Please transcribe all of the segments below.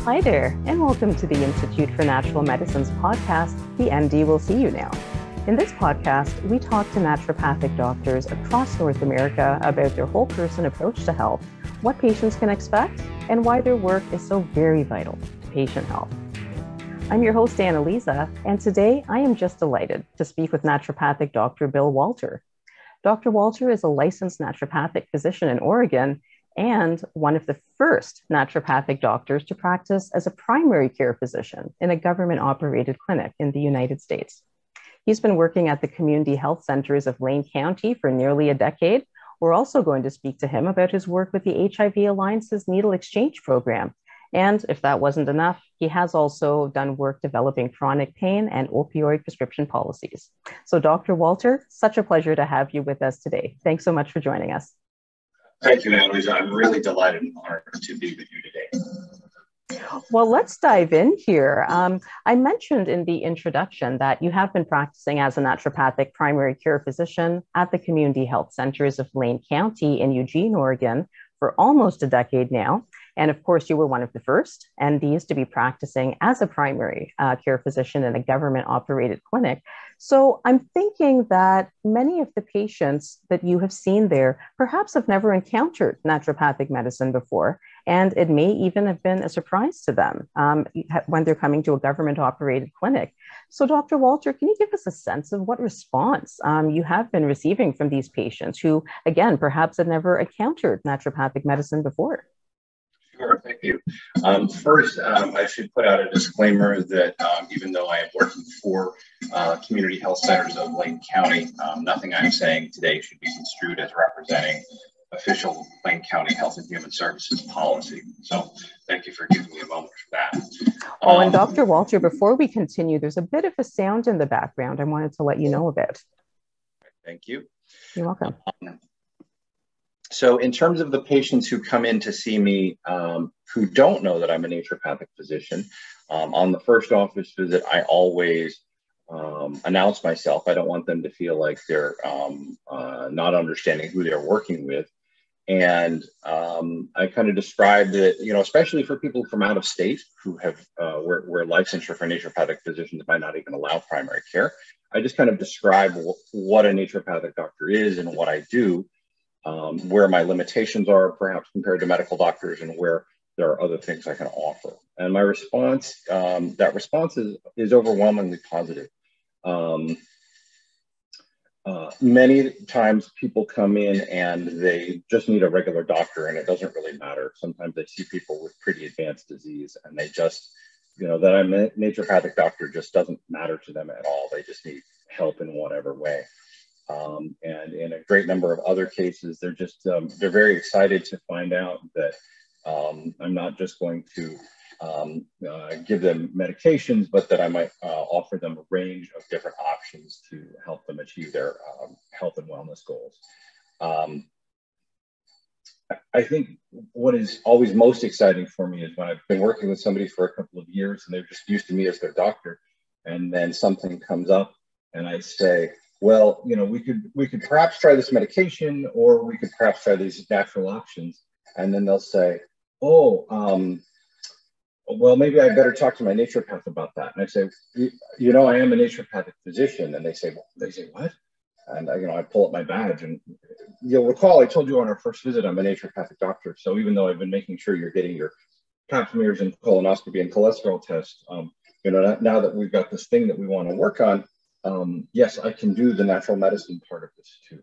Hi there, and welcome to the Institute for Natural Medicine's podcast, The MD Will See You Now. In this podcast, we talk to naturopathic doctors across North America about their whole person approach to health, what patients can expect, and why their work is so very vital to patient health. I'm your host, Anna-Liza, and today I am just delighted to speak with naturopathic Dr. Bill Walter. Dr. Walter is a licensed naturopathic physician in Oregon and one of the first naturopathic doctors to practice as a primary care physician in a government-operated clinic in the United States. He's been working at the community health centers of Lane County for nearly a decade. We're also going to speak to him about his work with the HIV Alliance's Needle Exchange Program. And if that wasn't enough, he has also done work developing chronic pain and opioid prescription policies. So Dr. Walter, such a pleasure to have you with us today. Thanks so much for joining us. Thank you, Anna-Liza. I'm really delighted and honored to be with you today. Well, let's dive in here. I mentioned in the introduction that you have been practicing as a naturopathic primary care physician at the community health centers of Lane County in Eugene, Oregon, for almost a decade now. And of course, you were one of the first NDs to be practicing as a primary care physician in a government-operated clinic. So I'm thinking that many of the patients that you have seen there perhaps have never encountered naturopathic medicine before, and it may even have been a surprise to them when they're coming to a government-operated clinic. So Dr. Walter, can you give us a sense of what response you have been receiving from these patients who, again, perhaps had never encountered naturopathic medicine before? Sure, thank you. First, I should put out a disclaimer that even though I am working for community health centers of Lane County, nothing I'm saying today should be construed as representing official Lane County Health and Human Services policy. So thank you for giving me a moment for that. Oh, and Dr. Walter, before we continue, there's a bit of a sound in the background I wanted to let you know about. Thank you. You're welcome. So in terms of the patients who come in to see me who don't know that I'm a naturopathic physician, on the first office visit, I always announce myself. I don't want them to feel like they're not understanding who they're working with. And I kind of describe that, especially for people from out of state who have where licensure for naturopathic physicians might not even allow primary care. I just kind of describe what a naturopathic doctor is and what I do. Where my limitations are perhaps compared to medical doctors and where there are other things I can offer. And my response, that response is overwhelmingly positive. Many times people come in and they just need a regular doctor and it doesn't really matter. Sometimes I see people with pretty advanced disease and they just, that I'm a naturopathic doctor just doesn't matter to them at all. They just need help in whatever way. And in a great number of other cases, they're just, they're very excited to find out that I'm not just going to give them medications, but that I might offer them a range of different options to help them achieve their health and wellness goals. I think what is always most exciting for me is when I've been working with somebody for a couple of years and they're just used to me as their doctor, and then something comes up and I say, well, we could perhaps try this medication, or we could perhaps try these natural options. And then they'll say, oh, well, maybe I better talk to my naturopath about that. And I say, I am a naturopathic physician. And they say, what? And I pull up my badge, and you'll recall I told you on our first visit I'm a naturopathic doctor. So even though I've been making sure you're getting your pap smears and colonoscopy and cholesterol tests, now that we've got this thing that we want to work on, yes, I can do the natural medicine part of this too.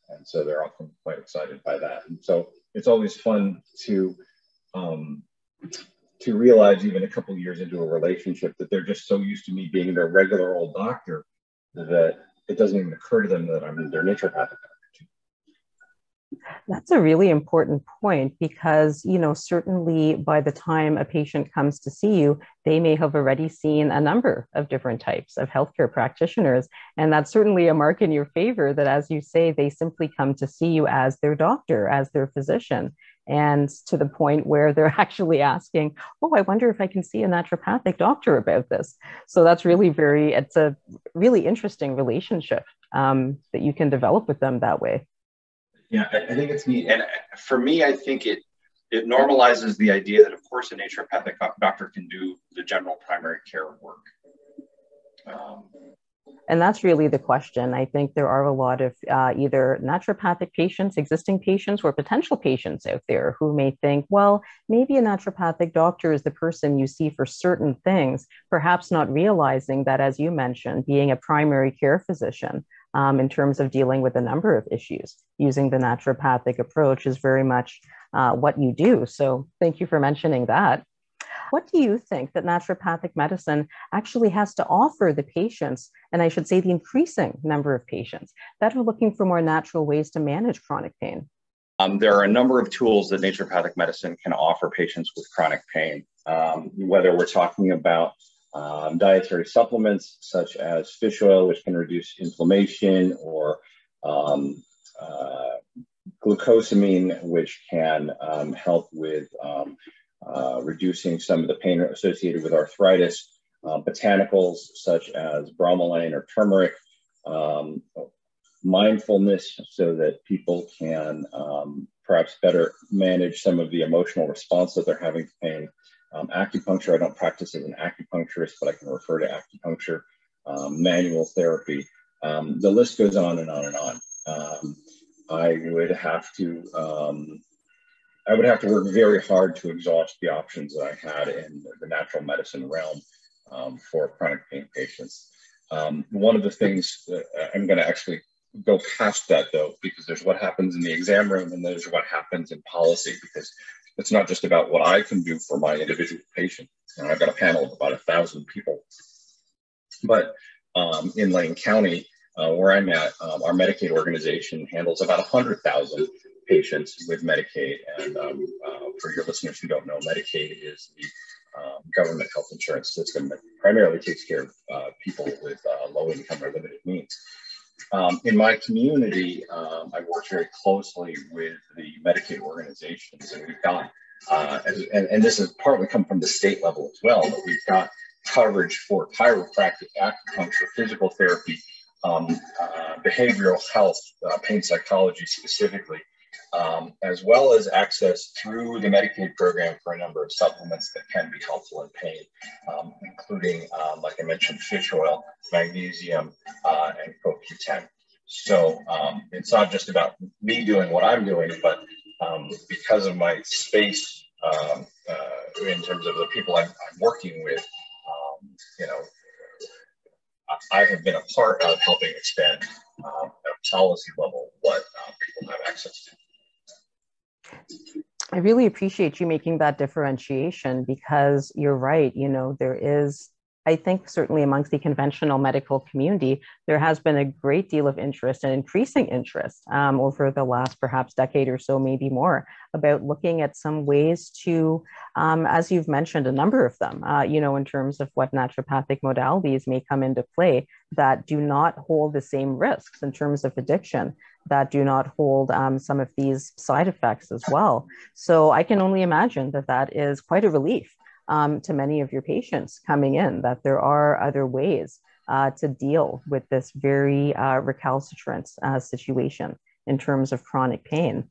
And so they're often quite excited by that. And so it's always fun to realize, even a couple of years into a relationship, that they're just so used to me being their regular old doctor that it doesn't even occur to them that I'm their naturopathic doctor too. That's a really important point because, certainly by the time a patient comes to see you, they may have already seen a number of different types of healthcare practitioners. And that's certainly a mark in your favor that, as you say, they simply come to see you as their doctor, as their physician. And to the point where they're actually asking, oh, I wonder if I can see a naturopathic doctor about this. So that's really it's a really interesting relationship that you can develop with them that way. Yeah, I think it's neat. And for me, I think it normalizes the idea that, of course, a naturopathic doctor can do the general primary care work. And that's really the question. I think there are a lot of either naturopathic patients, existing patients, or potential patients out there who may think, well, maybe a naturopathic doctor is the person you see for certain things, perhaps not realizing that, as you mentioned, being a primary care physician in terms of dealing with a number of issues, using the naturopathic approach is very much what you do. So thank you for mentioning that. What do you think that naturopathic medicine actually has to offer the patients, and I should say the increasing number of patients that are looking for more natural ways to manage chronic pain? There are a number of tools that naturopathic medicine can offer patients with chronic pain, whether we're talking about dietary supplements such as fish oil, which can reduce inflammation, or glucosamine, which can help with reducing some of the pain associated with arthritis, botanicals such as bromelain or turmeric, mindfulness so that people can perhaps better manage some of the emotional response that they're having to pain. Acupuncture, I don't practice as an acupuncturist, but I can refer to acupuncture, manual therapy. The list goes on and on and on. I would have to work very hard to exhaust the options that I had in the natural medicine realm for chronic pain patients. One of the things that I'm going to actually go past that, though, because there's what happens in the exam room and there's what happens in policy, because it's not just about what I can do for my individual patient. And I've got a panel of about 1,000 people. But in Lane County, where I'm at, our Medicaid organization handles about 100,000 patients with Medicaid. And for your listeners who don't know, Medicaid is the government health insurance system that primarily takes care of people with low income or limited means. In my community, I work very closely with the Medicaid organizations, and we've got, and this has partly come from the state level as well, but we've got coverage for chiropractic, acupuncture, physical therapy, behavioral health, pain psychology specifically, as well as access through the Medicaid program for a number of supplements that can be helpful in pain, including, like I mentioned, fish oil, magnesium, and CoQ10. So it's not just about me doing what I'm doing, but because of my space in terms of the people I'm working with, I have been a part of helping expand at a policy level what people have access to. I really appreciate you making that differentiation, because you're right. There is, I think, certainly amongst the conventional medical community, there has been a great deal of interest and increasing interest over the last perhaps decade or so, maybe more, about looking at some ways to, as you've mentioned, a number of them, in terms of what naturopathic modalities may come into play that do not hold the same risks in terms of addiction, that do not hold some of these side effects as well. So I can only imagine that that is quite a relief to many of your patients coming in, that there are other ways to deal with this very recalcitrant situation in terms of chronic pain.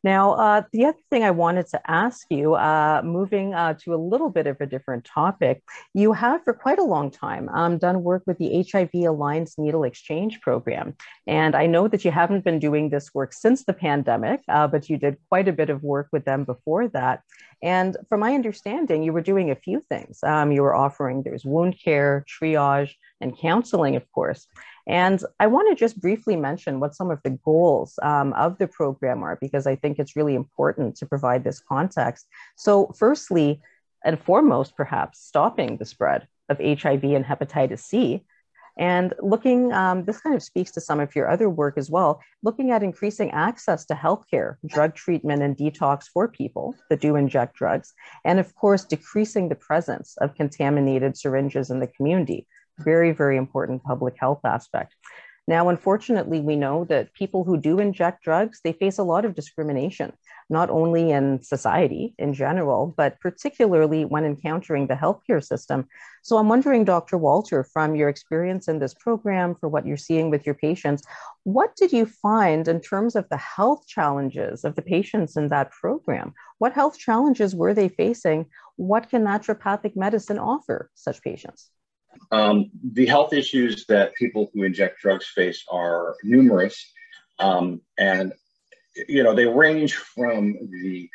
Now, the other thing I wanted to ask you, moving to a little bit of a different topic, you have for quite a long time done work with the HIV Alliance Needle Exchange Program. And I know that you haven't been doing this work since the pandemic, but you did quite a bit of work with them before that. And from my understanding, you were doing a few things. You were offering, there's wound care, triage, and counseling, of course. And I want to just briefly mention what some of the goals of the program are, because I think it's really important to provide this context. So firstly, and foremost, perhaps stopping the spread of HIV and hepatitis C. And looking, this kind of speaks to some of your other work as well, looking at increasing access to healthcare, drug treatment, and detox for people that do inject drugs. And of course, decreasing the presence of contaminated syringes in the community. Very, very important public health aspect. Now, unfortunately, we know that people who do inject drugs, they face a lot of discrimination not only in society in general, but particularly when encountering the healthcare system. So I'm wondering, Dr. Walter, from your experience in this program, for what you're seeing with your patients, what did you find in terms of the health challenges of the patients in that program? What health challenges were they facing? What can naturopathic medicine offer such patients? The health issues that people who inject drugs face are numerous, and they range from the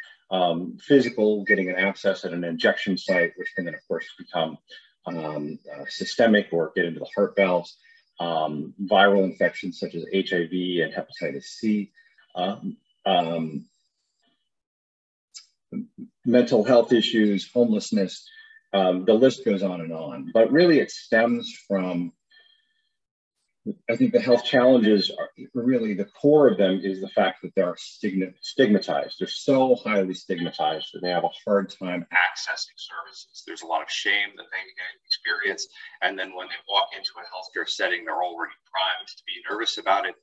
physical, getting an abscess at an injection site, which can then, of course, become systemic or get into the heart valves, viral infections such as HIV and hepatitis C, mental health issues, homelessness. The list goes on and on, but really it stems from, I think the health challenges are really, the core of them is the fact that they're stigmatized. They're so highly stigmatized that they have a hard time accessing services. There's a lot of shame that they experience. And then when they walk into a healthcare setting, they're already primed to be nervous about it.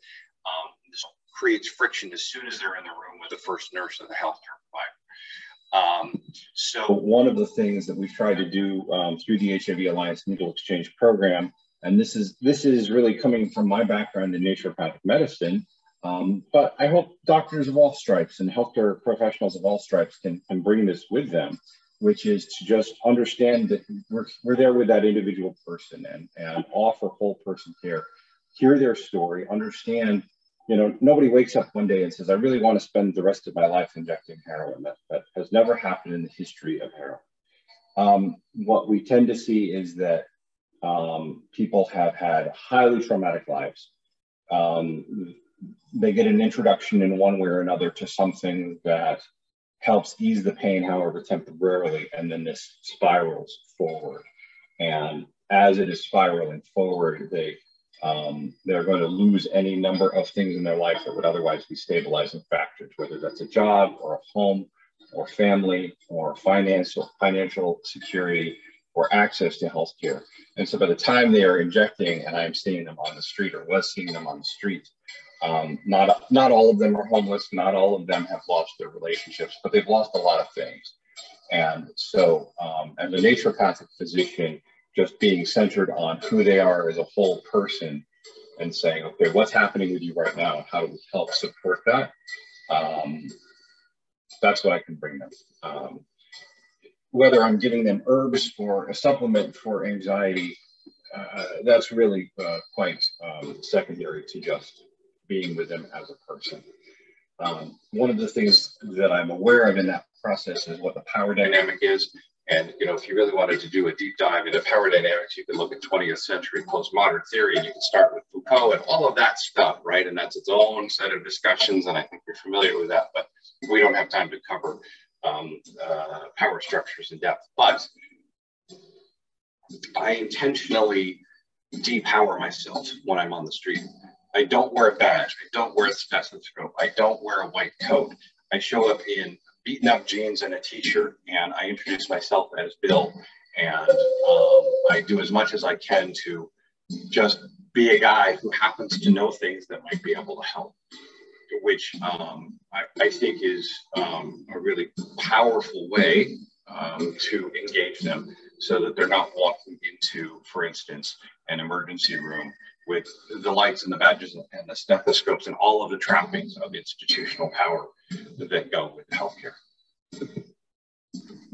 This creates friction as soon as they're in the room with the first nurse or the healthcare provider. So one of the things that we've tried to do through the HIV Alliance Needle Exchange program, and this is really coming from my background in naturopathic medicine, but I hope doctors of all stripes and healthcare professionals of all stripes can bring this with them, which is to just understand that we're there with that individual person and offer whole person care, hear their story, understand. Nobody wakes up one day and says, I really want to spend the rest of my life injecting heroin. That has never happened in the history of heroin. What we tend to see is that people have had highly traumatic lives. They get an introduction in one way or another to something that helps ease the pain, however temporarily, and then this spirals forward. And as it is spiraling forward, they're going to lose any number of things in their life that would otherwise be stabilizing factors, whether that's a job or a home or family or financial security or access to healthcare. And so by the time they are injecting, and I'm seeing them on the street or was seeing them on the street, not all of them are homeless, not all of them have lost their relationships, but they've lost a lot of things. And so as a naturopathic physician, just being centered on who they are as a whole person and saying, okay, what's happening with you right now? How do we help support that? That's what I can bring them. Whether I'm giving them herbs or a supplement for anxiety, that's really quite secondary to just being with them as a person. One of the things that I'm aware of in that process is what the power dynamic is. And, if you really wanted to do a deep dive into power dynamics, you can look at 20th century postmodern theory, and you can start with Foucault and all of that stuff, right? And that's its own set of discussions, and I think you're familiar with that, but we don't have time to cover power structures in depth. But I intentionally depower myself when I'm on the street. I don't wear a badge. I don't wear a stethoscope. I don't wear a white coat. I show up in beaten up jeans and a t-shirt, and I introduce myself as Bill, and I do as much as I can to just be a guy who happens to know things that might be able to help, which I think is a really powerful way to engage them so that they're not walking into, for instance, an emergency room with the lights and the badges and the stethoscopes and all of the trappings of institutional power that go with healthcare.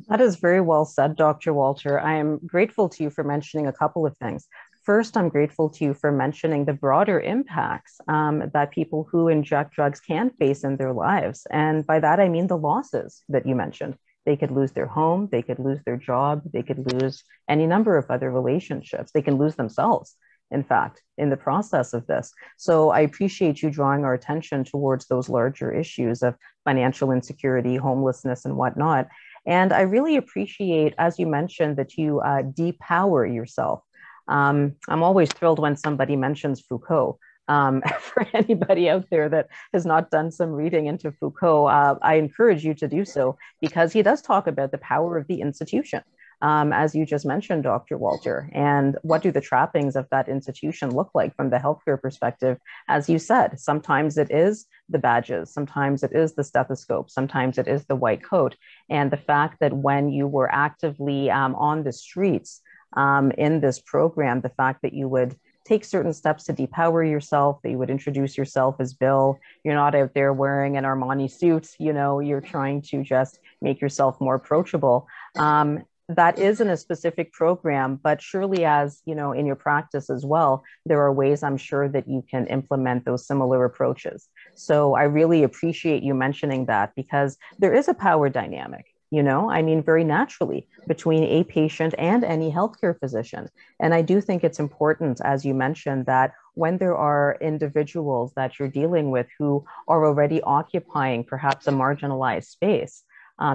That is very well said, Dr. Walter. I am grateful to you for mentioning a couple of things. First, I'm grateful to you for mentioning the broader impacts that people who inject drugs can face in their lives. And by that, I mean the losses that you mentioned. They could lose their home, they could lose their job, they could lose any number of other relationships. They can lose themselves, in fact, in the process of this. So I appreciate you drawing our attention towards those larger issues of financial insecurity, homelessness, and whatnot. And I really appreciate, as you mentioned, that you depower yourself. I'm always thrilled when somebody mentions Foucault. For anybody out there that has not done some reading into Foucault, I encourage you to do so, because he does talk about the power of the institution. as you just mentioned, Dr. Walter? And what do the trappings of that institution look like from the healthcare perspective? As you said, sometimes it is the badges, sometimes it is the stethoscope, sometimes it is the white coat. And the fact that when you were actively on the streets in this program, the fact that you would take certain steps to depower yourself, that you would introduce yourself as Bill. You're not out there wearing an Armani suit, you're trying to just make yourself more approachable. That isn't a specific program, but surely as, in your practice as well, there are ways I'm sure that you can implement those similar approaches. So I really appreciate you mentioning that, because there is a power dynamic, very naturally between a patient and any healthcare physician. And I do think it's important, as you mentioned, that when there are individuals that you're dealing with who are already occupying perhaps a marginalized space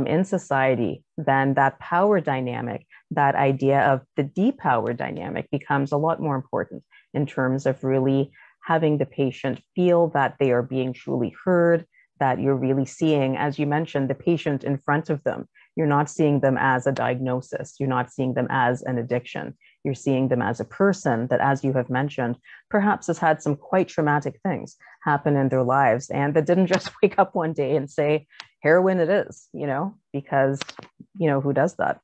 in society, then that power dynamic, that idea of the depower dynamic becomes a lot more important in terms of really having the patient feel that they are being truly heard, that you're really seeing, as you mentioned, the patient in front of them. You're not seeing them as a diagnosis. You're not seeing them as an addiction. You're seeing them as a person that, as you have mentioned, perhaps has had some quite traumatic things happen in their lives, and that didn't just wake up one day and say, heroin it is, because, who does that?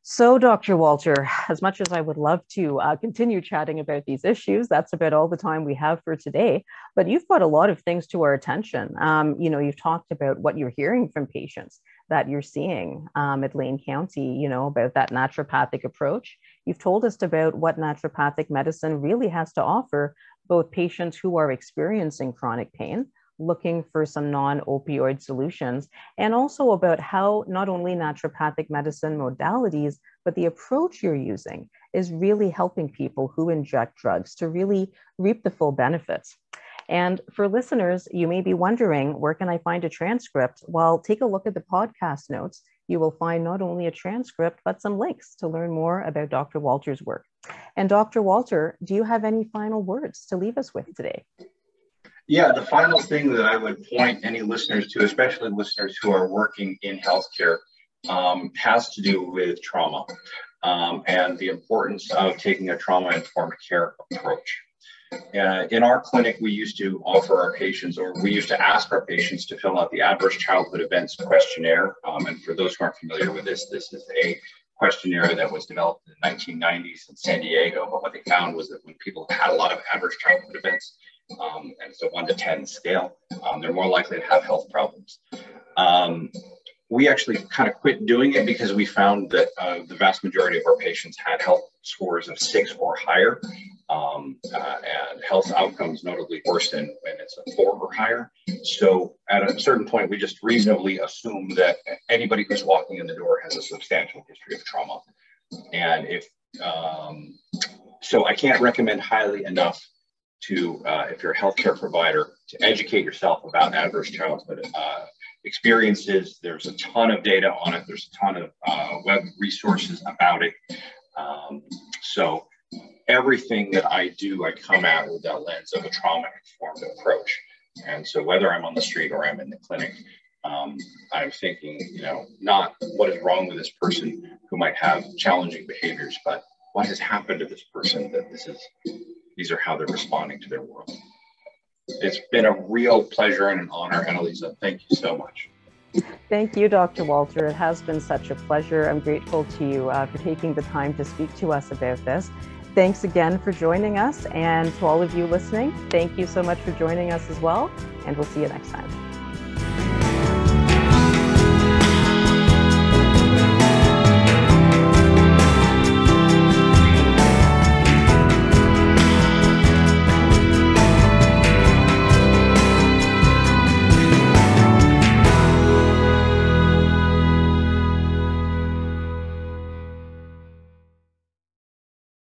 So, Dr. Walter, as much as I would love to continue chatting about these issues, that's about all the time we have for today. But you've brought a lot of things to our attention. You've talked about what you're hearing from patients that you're seeing at Lane County, about that naturopathic approach. You've told us about what naturopathic medicine really has to offer both patients who are experiencing chronic pain, looking for some non-opioid solutions, and also about how not only naturopathic medicine modalities, but the approach you're using is really helping people who inject drugs to really reap the full benefits. And for listeners, you may be wondering, where can I find a transcript? Well, take a look at the podcast notes. You will find not only a transcript, but some links to learn more about Dr. Walter's work. And Dr. Walter, do you have any final words to leave us with today? Yeah, the final thing that I would point any listeners to, especially listeners who are working in healthcare, has to do with trauma and the importance of taking a trauma-informed care approach. In our clinic, we used to offer our patients, or we used to ask our patients to fill out the Adverse Childhood Events Questionnaire. And for those who aren't familiar with this, this is a questionnaire that was developed in the 1990s in San Diego. But what they found was that when people had a lot of adverse childhood events, and it's a 1 to 10 scale, they're more likely to have health problems. We actually kind of quit doing it because we found that the vast majority of our patients had health scores of 6 or higher, and health outcomes notably worse than when it's a 4 or higher. So at a certain point, we just reasonably assume that anybody who's walking in the door has a substantial history of trauma. And so I can't recommend highly enough to, if you're a healthcare provider, to educate yourself about adverse childhood experiences. There's a ton of data on it. There's a ton of web resources about it. So everything that I do, I come at with that lens of a trauma-informed approach. And so whether I'm on the street or I'm in the clinic, I'm thinking, not what is wrong with this person who might have challenging behaviors, but what has happened to this person that these are how they're responding to their world. It's been a real pleasure and an honor, Anna-Liza. Thank you so much. Thank you, Dr. Walter. It has been such a pleasure. I'm grateful to you for taking the time to speak to us about this. Thanks again for joining us. And to all of you listening, thank you so much for joining us as well. And we'll see you next time.